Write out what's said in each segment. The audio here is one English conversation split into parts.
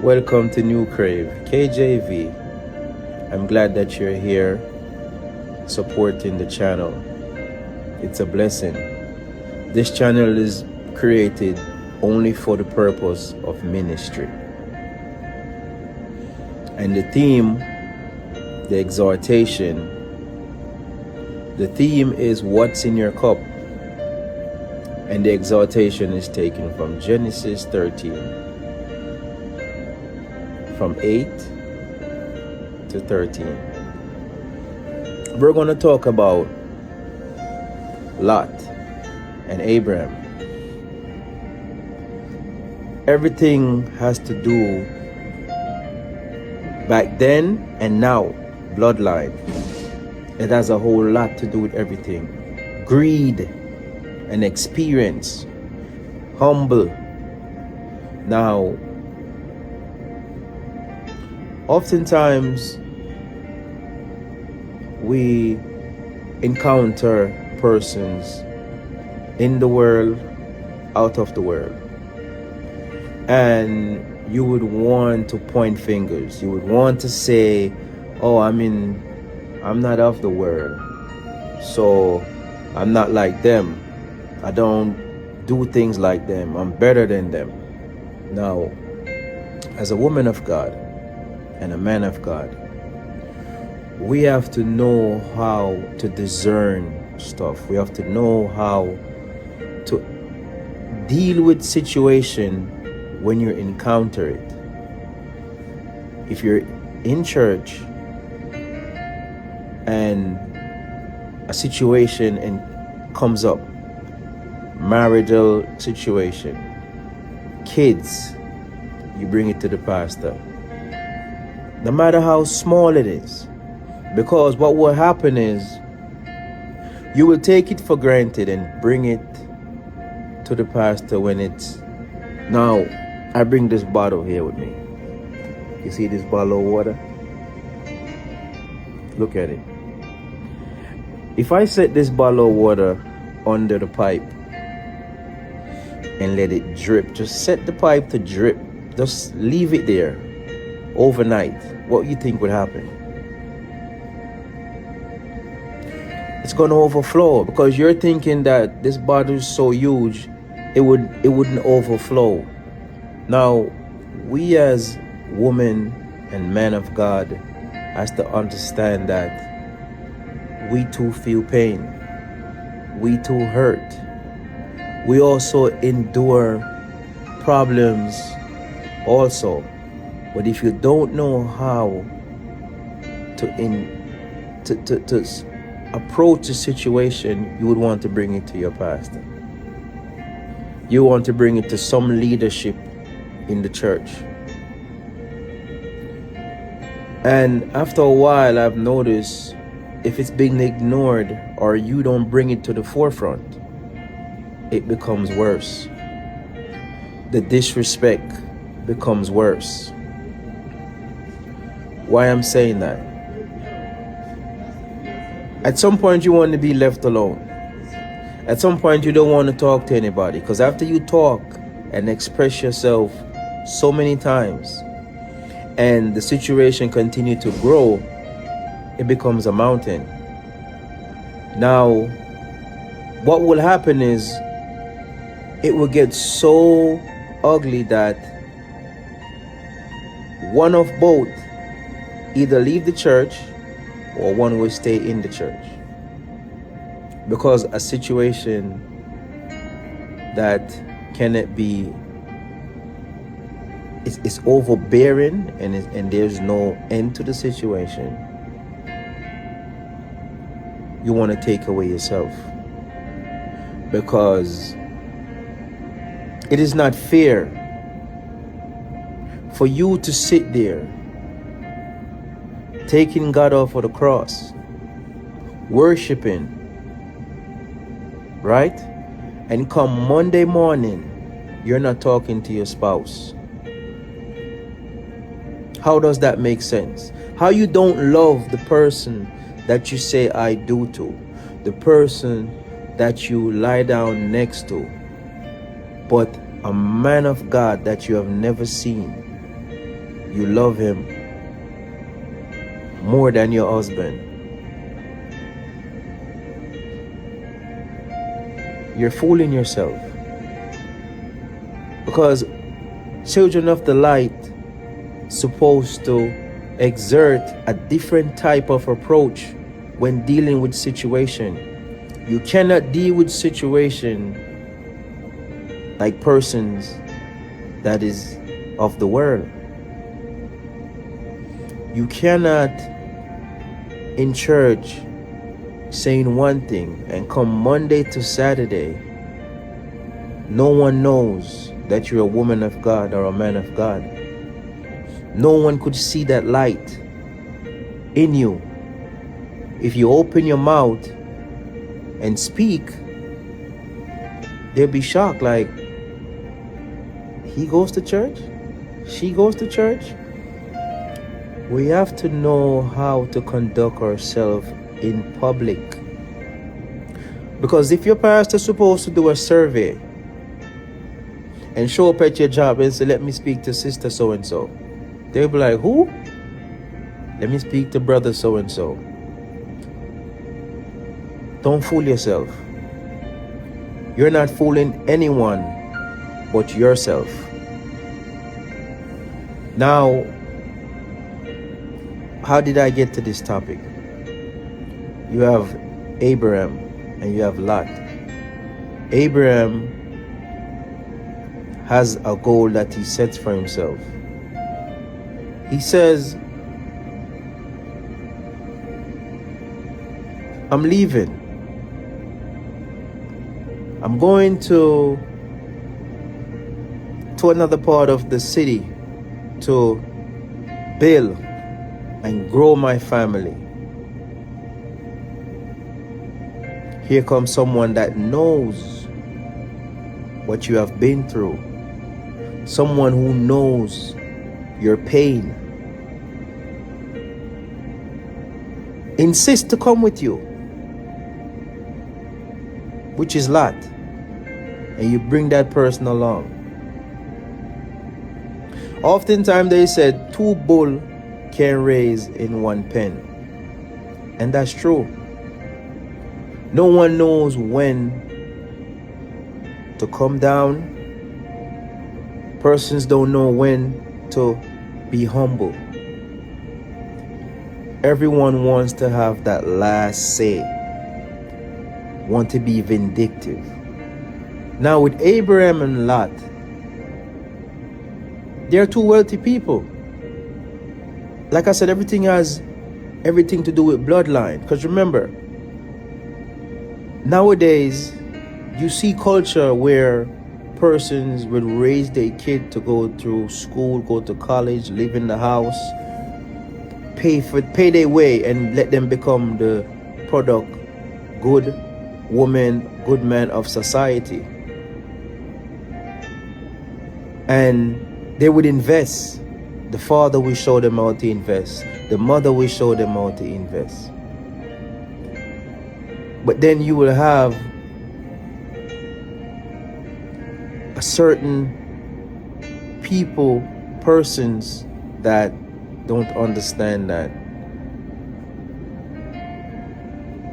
Welcome to New Crave, KJV. I'm glad that you're here supporting the channel. It's a blessing. This channel is created only for the purpose of ministry. And the theme, the exhortation, the theme is what's in your cup. And the exhortation is taken from Genesis 13. From 8 to 13. We're going to talk about Lot and Abraham. Everything has to do back then and now, bloodline. It has a whole lot to do with everything. Greed and experience. Humble. Now, oftentimes, we encounter persons in the world, out of the world. And you would want to point fingers. You would want to say, oh, I'm not of the world, so I'm not like them. I don't do things like them. I'm better than them. Now, as a woman of God, and a man of God, we have to know how to discern stuff. We have to know how to deal with situation when you encounter it. If you're in church and a situation comes up, marital situation, kids, you bring it to the pastor. No matter how small it is. Because what will happen is you will take it for granted and bring it to the pastor when it's... Now, I bring this bottle here with me. You see this bottle of water? Look at it. If I set this bottle of water under the pipe and let it drip, just set the pipe to drip. Just leave it there overnight, what you think would happen? It's going to overflow because you're thinking that this bottle is so huge it wouldn't overflow. Now, we as women and men of God has to understand that we too feel pain. We too hurt. We also endure problems also. But if you don't know how to approach the situation, you would want to bring it to your pastor. You want to bring it to some leadership in the church. And after a while, I've noticed if it's being ignored or you don't bring it to the forefront, it becomes worse. The disrespect becomes worse. Why I'm saying that? At some point you want to be left alone. At some point you don't want to talk to anybody, because after you talk and express yourself so many times and the situation continue to grow, it becomes a mountain. Now, what will happen is it will get so ugly that one of both either leave the church or one will stay in the church, because a situation that cannot be, it's overbearing and there's no end to the situation. You want to take away yourself, because it is not fair for you to sit there taking God off of the cross, worshiping, right? And come Monday morning, you're not talking to your spouse. How does that make sense? How you don't love the person that you say I do to, the person that you lie down next to, but a man of God that you have never seen, you love him more than your husband, you're fooling yourself. Because children of the light supposed to exert a different type of approach when dealing with situation. You cannot deal with situation like persons that is of the world. You cannot in church saying one thing and come Monday to Saturday, no one knows that you're a woman of God or a man of God. No one could see that light in you. If you open your mouth and speak, they'll be shocked, like, he goes to church? She goes to church? We have to know how to conduct ourselves in public. Because if your pastor is supposed to do a survey and show up at your job and say, let me speak to sister so-and-so, they'll be like, who? Let me speak to brother so-and-so. Don't fool yourself. You're not fooling anyone but yourself. Now, how did I get to this topic? You have Abraham and you have Lot. Abraham has a goal that he sets for himself. He says, I'm leaving. I'm going to another part of the city to build and grow my family. Here comes someone that knows what you have been through. Someone who knows your pain. Insist to come with you, which is Lot. And you bring that person along. Oftentimes they said 2 bulls can raise in 1 pen. And that's true. No one knows when to come down. Persons don't know when to be humble. Everyone wants to have that last say. Want to be vindictive. Now with Abraham and Lot, they're 2 wealthy people. Like I said, everything has everything to do with bloodline. Because remember, nowadays, you see culture where persons would raise their kid to go through school, go to college, live in the house, pay their way and let them become the product, good woman, good man of society. And they would invest. The father will show them how to invest. The mother will show them how to invest. But then you will have a certain persons that don't understand that.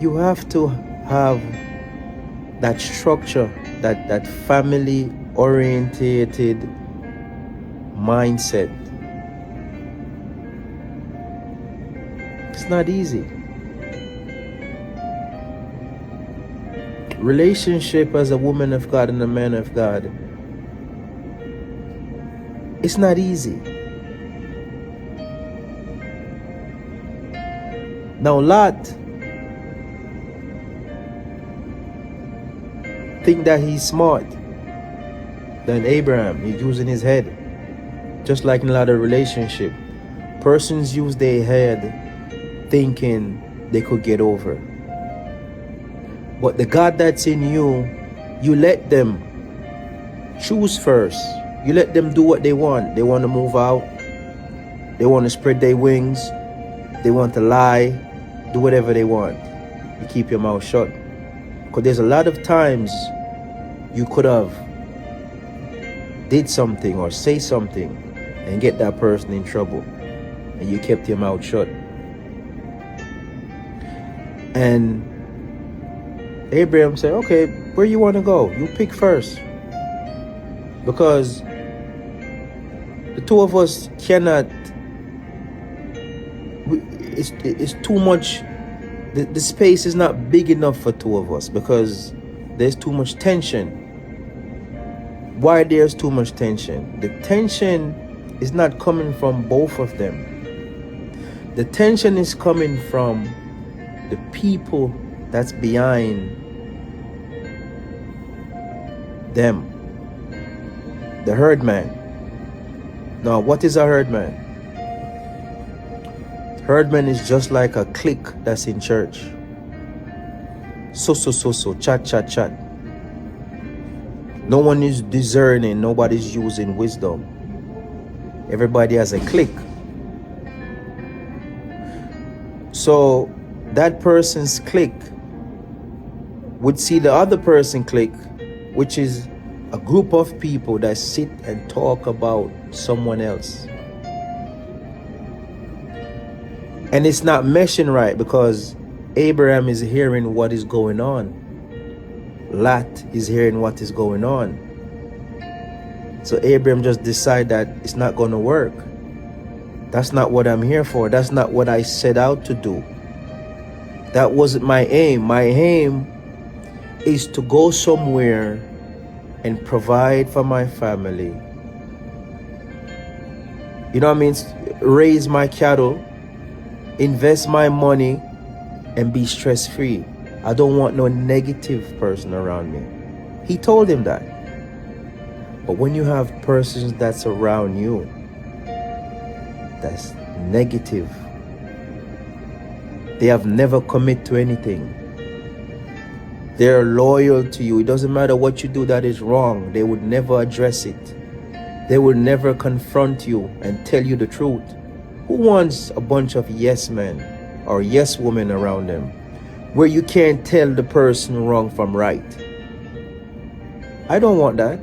You have to have that structure, that family orientated mindset. It's not easy. Relationship as a woman of God and a man of God, it's not easy. Now Lot think that he's smart than Abraham. He's using his head. Just like in a lot of relationship, persons use their head thinking they could get over. But the God that's in you, you let them choose first. You let them do what they want. They want to move out. They want to spread their wings. They want to lie. Do whatever they want. You keep your mouth shut. Because there's a lot of times you could have did something or say something and get that person in trouble, and you kept your mouth shut. And Abraham said, okay, where you want to go? You pick first. Because the two of us cannot, it's too much, the space is not big enough for two of us because there's too much tension. Why there's too much tension? The tension is not coming from both of them. The tension is coming from the people that's behind them. The herdman. Now, what is a herdman? Herdman is just like a clique that's in church. So, chat. No one is discerning, nobody's using wisdom. Everybody has a clique. So that person's clique would see the other person clique, which is a group of people that sit and talk about someone else. And it's not meshing right because Abraham is hearing what is going on. Lot is hearing what is going on. So Abraham just decided that it's not going to work. That's not what I'm here for. That's not what I set out to do. That wasn't my aim. My aim is to go somewhere and provide for my family. You know what I mean? Raise my cattle, invest my money, and be stress-free. I don't want no negative person around me. He told him that. But when you have persons that's around you that's negative, they have never commit to anything. They're loyal to you. It doesn't matter what you do that is wrong. They would never address it. They will never confront you and tell you the truth. Who wants a bunch of yes men or yes women around them where you can't tell the person wrong from right? I don't want that.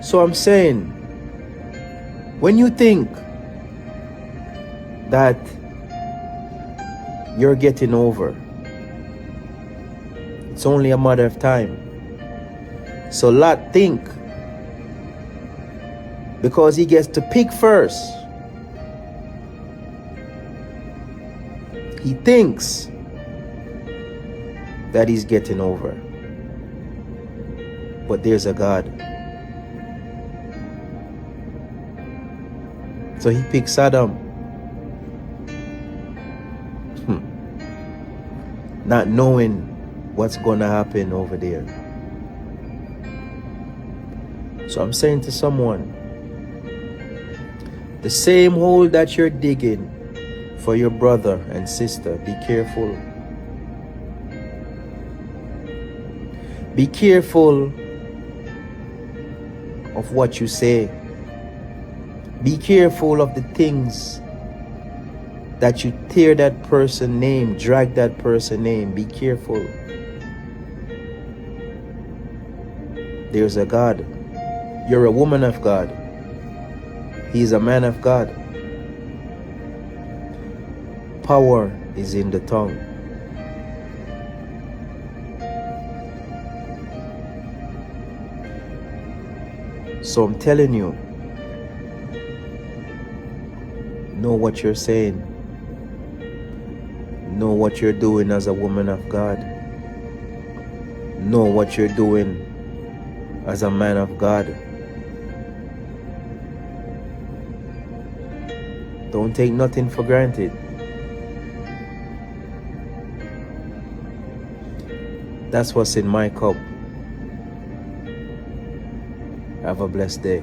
So I'm saying, when you think that you're getting over, it's only a matter of time. So Lot think, because he gets to pick first, he thinks that he's getting over. But there's a God. So he picks Sodom. Not knowing what's going to happen over there. So I'm saying to someone, the same hole that you're digging for your brother and sister, be careful. Be careful of what you say. Be careful of the things that you tear that person's name, drag that person's name. Be careful. There's a God. You're a woman of God. He's a man of God. Power is in the tongue. So I'm telling you, know what you're saying. Know what you're doing as a woman of God. Know what you're doing as a man of God. Don't take nothing for granted. That's what's in my cup. Have a blessed day.